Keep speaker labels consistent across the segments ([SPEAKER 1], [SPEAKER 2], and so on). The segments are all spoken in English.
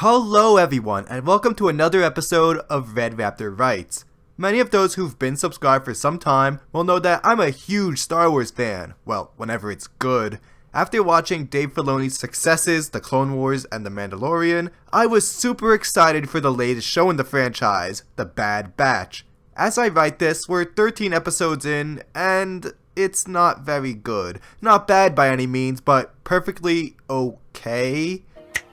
[SPEAKER 1] Hello everyone, and welcome to another episode of Red Raptor Writes. Many of those who've been subscribed for some time will know that I'm a huge Star Wars fan, well, whenever it's good. After watching Dave Filoni's successes, The Clone Wars and The Mandalorian, I was super excited for the latest show in the franchise, The Bad Batch. As I write this, we're 13 episodes in, and it's not very good. Not bad by any means, but perfectly okay.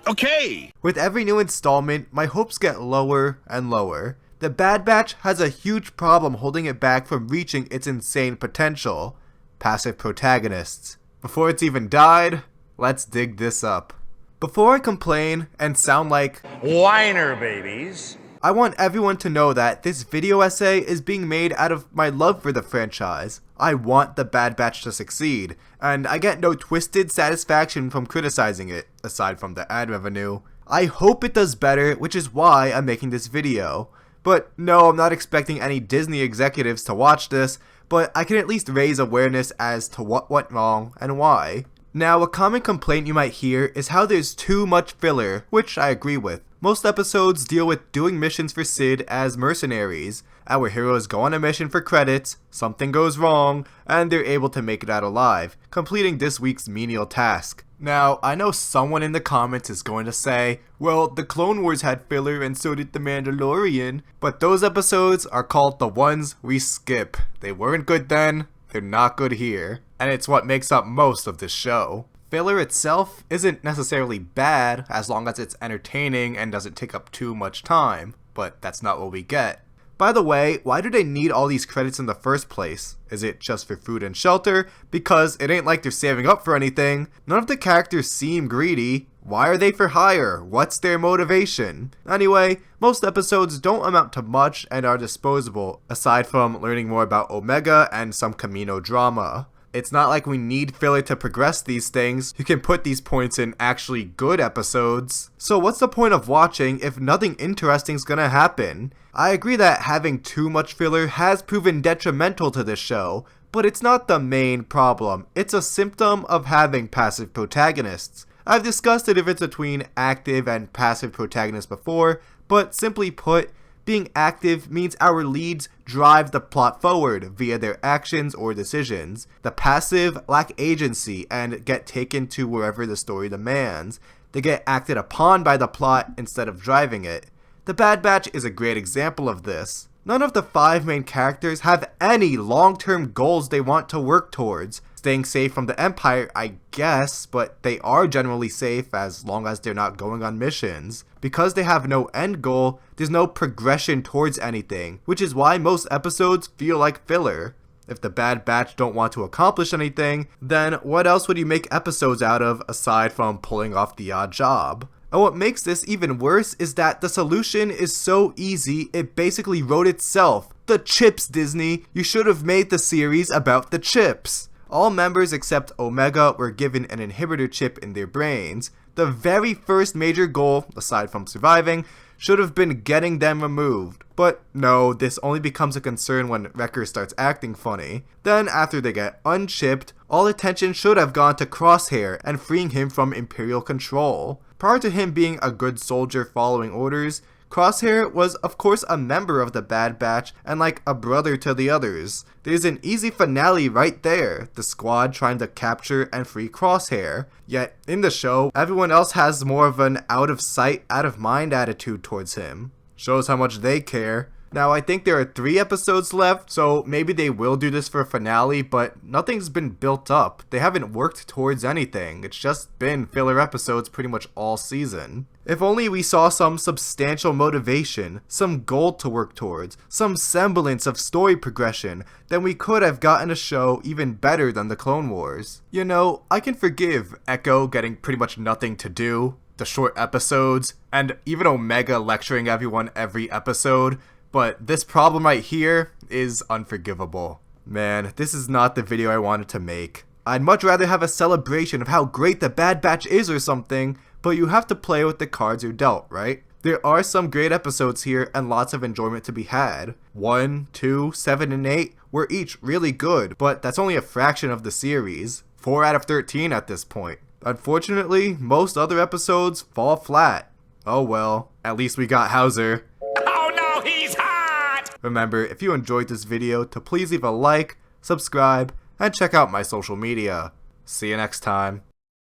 [SPEAKER 2] Okay!
[SPEAKER 1] With every new installment, my hopes get lower and lower. The Bad Batch has a huge problem holding it back from reaching its insane potential. Passive protagonists. Before it's even died, let's dig this up. Before I complain and sound like
[SPEAKER 2] Whiner babies.
[SPEAKER 1] I want everyone to know that this video essay is being made out of my love for the franchise. I want the Bad Batch to succeed, and I get no twisted satisfaction from criticizing it, aside from the ad revenue. I hope it does better, which is why I'm making this video. But no, I'm not expecting any Disney executives to watch this, but I can at least raise awareness as to what went wrong and why. Now, a common complaint you might hear is how there's too much filler, which I agree with. Most episodes deal with doing missions for Sid as mercenaries. Our heroes go on a mission for credits, something goes wrong, and they're able to make it out alive, completing this week's menial task. Now, I know someone in the comments is going to say, well, the Clone Wars had filler and so did The Mandalorian, but those episodes are called the ones we skip. They weren't good then, they're not good here, and it's what makes up most of this show. Filler itself isn't necessarily bad as long as it's entertaining and doesn't take up too much time, but that's not what we get. By the way, why do they need all these credits in the first place? Is it just for food and shelter? Because it ain't like they're saving up for anything. None of the characters seem greedy. Why are they for hire? What's their motivation? Anyway, most episodes don't amount to much and are disposable, aside from learning more about Omega and some Kamino drama. It's not like we need filler to progress these things. You can put these points in actually good episodes. So what's the point of watching if nothing interesting's gonna happen? I agree that having too much filler has proven detrimental to this show, but it's not the main problem. It's a symptom of having passive protagonists. I've discussed the difference between active and passive protagonists before, but simply put, being active means our leads drive the plot forward via their actions or decisions. The passive lack agency and get taken to wherever the story demands. They get acted upon by the plot instead of driving it. The Bad Batch is a great example of this. None of the 5 main characters have any long-term goals they want to work towards. Staying safe from the Empire, I guess, but they are generally safe as long as they're not going on missions. Because they have no end goal, there's no progression towards anything, which is why most episodes feel like filler. If the Bad Batch don't want to accomplish anything, then what else would you make episodes out of aside from pulling off the odd job? And what makes this even worse is that the solution is so easy, it basically wrote itself. The chips, Disney! You should have made the series about the chips! All members except Omega were given an inhibitor chip in their brains. The very first major goal, aside from surviving, should have been getting them removed. But no, this only becomes a concern when Wrecker starts acting funny. Then, after they get unchipped, all attention should have gone to Crosshair and freeing him from Imperial control. Prior to him being a good soldier following orders, Crosshair was of course a member of the Bad Batch and like a brother to the others. There's an easy finale right there, the squad trying to capture and free Crosshair. Yet in the show, everyone else has more of an out of sight, out of mind attitude towards him. Shows how much they care. Now I think there are 3 episodes left, so maybe they will do this for a finale, but nothing's been built up. They haven't worked towards anything. It's just been filler episodes pretty much all season. If only we saw some substantial motivation, some goal to work towards, some semblance of story progression, then we could have gotten a show even better than the Clone Wars. You know, I can forgive Echo getting pretty much nothing to do, the short episodes, and even Omega lecturing everyone every episode, but this problem right here is unforgivable. Man, this is not the video I wanted to make. I'd much rather have a celebration of how great the Bad Batch is or something, but you have to play with the cards you're dealt, right? There are some great episodes here and lots of enjoyment to be had. 1, 2, 7, and 8 were each really good, but that's only a fraction of the series. 4 out of 13 at this point. Unfortunately, most other episodes fall flat. Oh well, at least we got Hauser.
[SPEAKER 2] Oh no, he's hot!
[SPEAKER 1] Remember, if you enjoyed this video, to please leave a like, subscribe, and check out my social media. See you next time.